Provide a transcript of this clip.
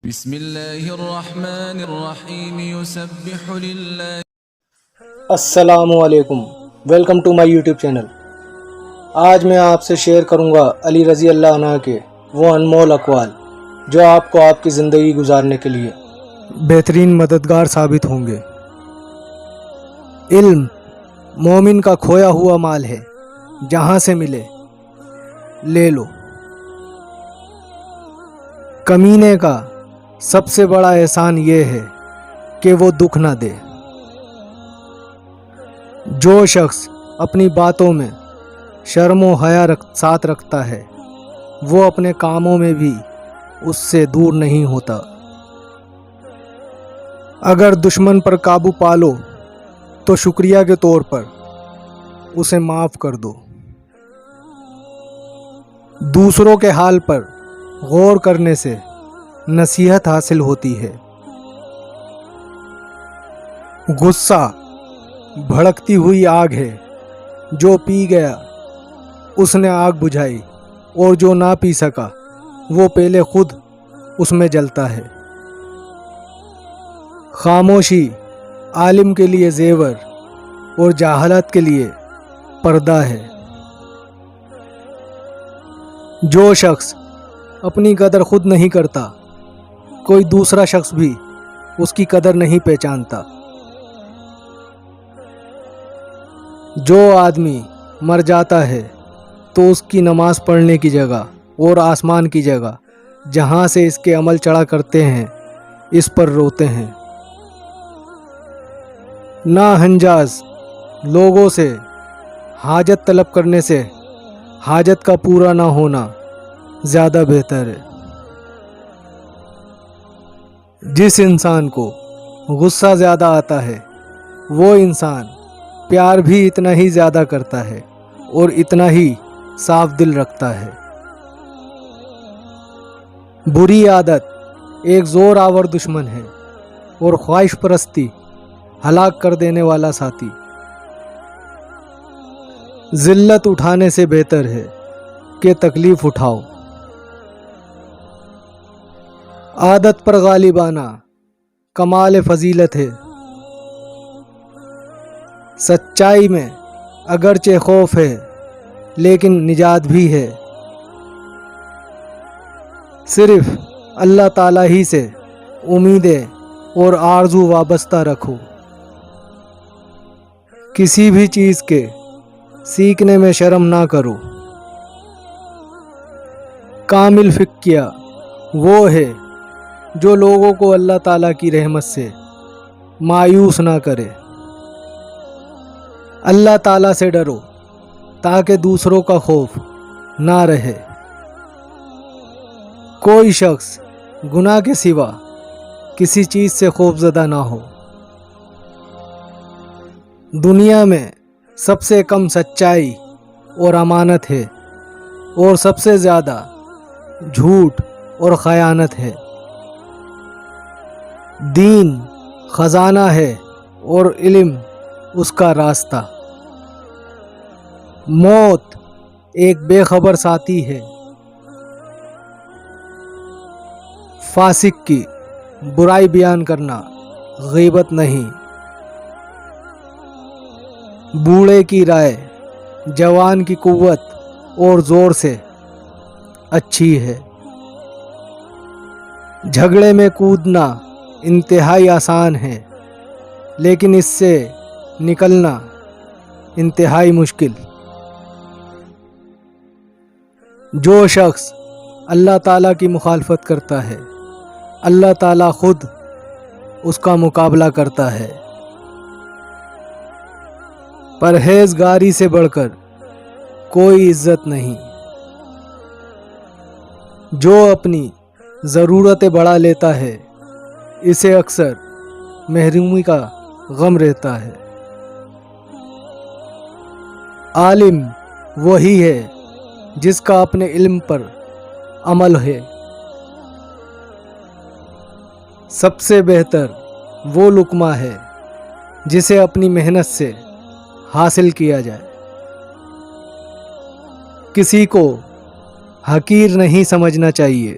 بسم اللہ الرحمن الرحیم یسبح للہ. السلام علیکم، welcome to my YouTube channel. آج میں آپ سے شیئر کروں گا علی رضی اللہ عنہ کے وہ انمول اقوال جو آپ کو آپ کی زندگی گزارنے کے لیے بہترین مددگار ثابت ہوں گے۔ علم مومن کا کھویا ہوا مال ہے، جہاں سے ملے لے لو۔ کمینے کا سب سے بڑا احسان یہ ہے کہ وہ دکھ نہ دے۔ جو شخص اپنی باتوں میں شرم و حیا ساتھ رکھتا ہے، وہ اپنے کاموں میں بھی اس سے دور نہیں ہوتا۔ اگر دشمن پر قابو پالو تو شکریہ کے طور پر اسے معاف کر دو۔ دوسروں کے حال پر غور کرنے سے نصیحت حاصل ہوتی ہے۔ غصہ بھڑکتی ہوئی آگ ہے، جو پی گیا اس نے آگ بجھائی، اور جو نہ پی سکا وہ پہلے خود اس میں جلتا ہے۔ خاموشی عالم کے لیے زیور اور جاہلت کے لیے پردہ ہے۔ جو شخص اپنی قدر خود نہیں کرتا، کوئی دوسرا شخص بھی اس کی قدر نہیں پہچانتا۔ جو آدمی مر جاتا ہے تو اس کی نماز پڑھنے کی جگہ اور آسمان کی جگہ جہاں سے اس کے عمل چڑھا کرتے ہیں، اس پر روتے ہیں۔ ناہنجاز لوگوں سے حاجت طلب کرنے سے حاجت کا پورا نہ ہونا زیادہ بہتر ہے۔ جس انسان کو غصہ زیادہ آتا ہے، وہ انسان پیار بھی اتنا ہی زیادہ کرتا ہے اور اتنا ہی صاف دل رکھتا ہے۔ بری عادت ایک زور آور دشمن ہے اور خواہش پرستی ہلاک کر دینے والا ساتھی۔ ذلت اٹھانے سے بہتر ہے کہ تکلیف اٹھاؤ۔ عادت پر غالب آنا کمال فضیلت ہے۔ سچائی میں اگرچہ خوف ہے، لیکن نجات بھی ہے۔ صرف اللہ تعالیٰ ہی سے امیدیں اور آرزو وابستہ رکھو۔ کسی بھی چیز کے سیکھنے میں شرم نہ کرو۔ کامل فقیہ وہ ہے جو لوگوں کو اللہ تعالیٰ کی رحمت سے مایوس نہ کرے۔ اللہ تعالیٰ سے ڈرو تاکہ دوسروں کا خوف نہ رہے۔ کوئی شخص گناہ کے سوا کسی چیز سے خوف زدہ نہ ہو۔ دنیا میں سب سے کم سچائی اور امانت ہے، اور سب سے زیادہ جھوٹ اور خیانت ہے۔ دین خزانہ ہے اور علم اس کا راستہ۔ موت ایک بے خبر ساتھی ہے۔ فاسق کی برائی بیان کرنا غیبت نہیں۔ بوڑھے کی رائے جوان کی قوت اور زور سے اچھی ہے۔ جھگڑے میں کودنا انتہائی آسان ہے، لیکن اس سے نکلنا انتہائی مشکل۔ جو شخص اللہ تعالیٰ کی مخالفت کرتا ہے، اللہ تعالیٰ خود اس کا مقابلہ کرتا ہے۔ پرہیزگاری سے بڑھ کر کوئی عزت نہیں۔ جو اپنی ضرورتیں بڑھا لیتا ہے، اسے اکثر محرومی کا غم رہتا ہے۔ عالم وہی ہے جس کا اپنے علم پر عمل ہے۔ سب سے بہتر وہ لقمہ ہے جسے اپنی محنت سے حاصل کیا جائے۔ کسی کو حقیر نہیں سمجھنا چاہیے۔